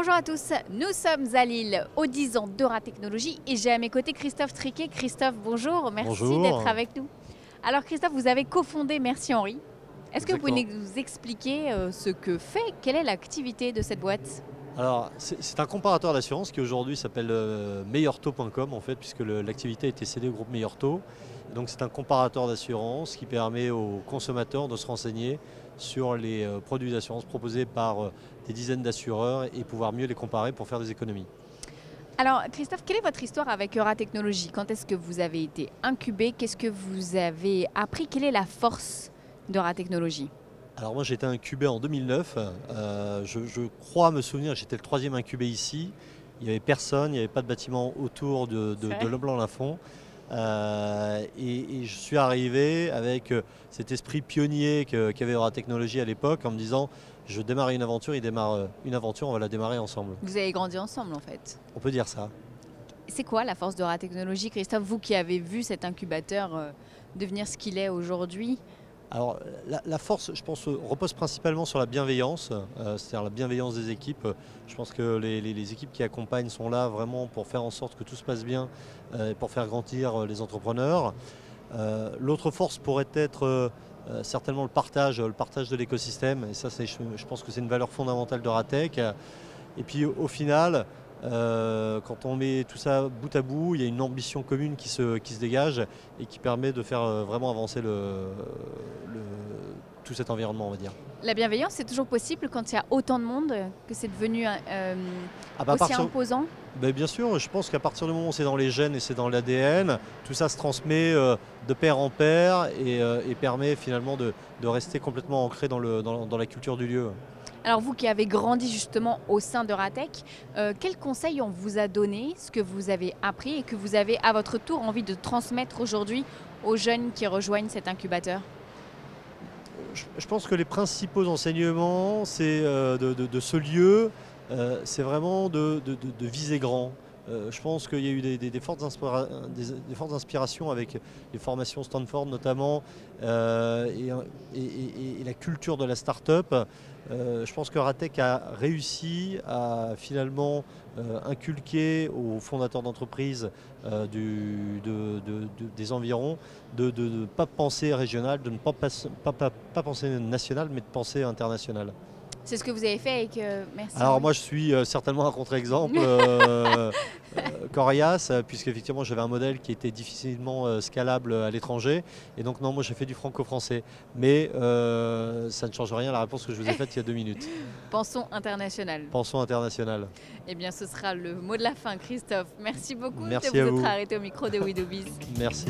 Bonjour à tous, nous sommes à Lille aux 10 ans d'Euratechnologie et j'ai à mes côtés Christophe Triquet. Christophe, bonjour, merci Bonjour. d'être avec nous. Alors Christophe, vous avez cofondé Merci Henri. Est-ce que vous pouvez Exactement. nous expliquer ce que fait, quelle est l'activité de cette boîte? Alors, c'est un comparateur d'assurance qui aujourd'hui s'appelle meilleurtaux.com en fait, puisque l'activité a été cédée au groupe Meilleurtaux. Donc c'est un comparateur d'assurance qui permet aux consommateurs de se renseigner sur les produits d'assurance proposés par des dizaines d'assureurs et pouvoir mieux les comparer pour faire des économies. Alors Christophe, quelle est votre histoire avec Euratechnologie? Quand est-ce que vous avez été incubé? Qu'est-ce que vous avez appris? Quelle est la force d'Euratechnologie? Alors moi j'ai été incubé en 2009, je crois me souvenir, j'étais le troisième incubé ici, il n'y avait personne, il n'y avait pas de bâtiment autour de Leblanc-Lafont. Et je suis arrivé avec cet esprit pionnier qu'avait Euratechnologie à l'époque en me disant je démarre une aventure, il démarre une aventure, on va la démarrer ensemble. Vous avez grandi ensemble en fait. On peut dire ça. C'est quoi la force d'Euratechnologie, Christophe, vous qui avez vu cet incubateur devenir ce qu'il est aujourd'hui? Alors la force, je pense, repose principalement sur la bienveillance, c'est-à-dire la bienveillance des équipes. Je pense que les équipes qui accompagnent sont là vraiment pour faire en sorte que tout se passe bien, et pour faire grandir les entrepreneurs. L'autre force pourrait être certainement le partage de l'écosystème. Et ça, je pense que c'est une valeur fondamentale d'Euratech. Et puis au final, quand on met tout ça bout à bout, il y a une ambition commune qui se dégage et qui permet de faire vraiment avancer tout cet environnement, on va dire. La bienveillance, c'est toujours possible quand il y a autant de monde, que c'est devenu aussi imposant? Bien sûr, je pense qu'à partir du moment où c'est dans les gènes et c'est dans l'ADN, tout ça se transmet de pair en pair et permet finalement de rester complètement ancré dans la culture du lieu. Alors vous qui avez grandi justement au sein d'Euratech, quels conseils on vous a donné, ce que vous avez appris et que vous avez à votre tour envie de transmettre aujourd'hui aux jeunes qui rejoignent cet incubateur? Je pense que les principaux enseignements de ce lieu, c'est vraiment de viser grand. Je pense qu'il y a eu des fortes inspirations avec les formations Stanford notamment et la culture de la start-up. Je pense qu'Euratech a réussi à finalement inculquer aux fondateurs d'entreprises des environs de ne pas penser régional, de ne pas penser national, mais de penser international. C'est ce que vous avez fait avec Merci. Alors moi je suis certainement un contre-exemple coriace, puisqu'effectivement j'avais un modèle qui était difficilement scalable à l'étranger. Et donc non, moi j'ai fait du franco-français. Mais ça ne change rien à la réponse que je vous ai faite il y a 2 minutes. Pensons international. Pensons international. Eh bien ce sera le mot de la fin, Christophe. Merci beaucoup Merci de à vous vous. être arrêté au micro de We Do Biz. Merci.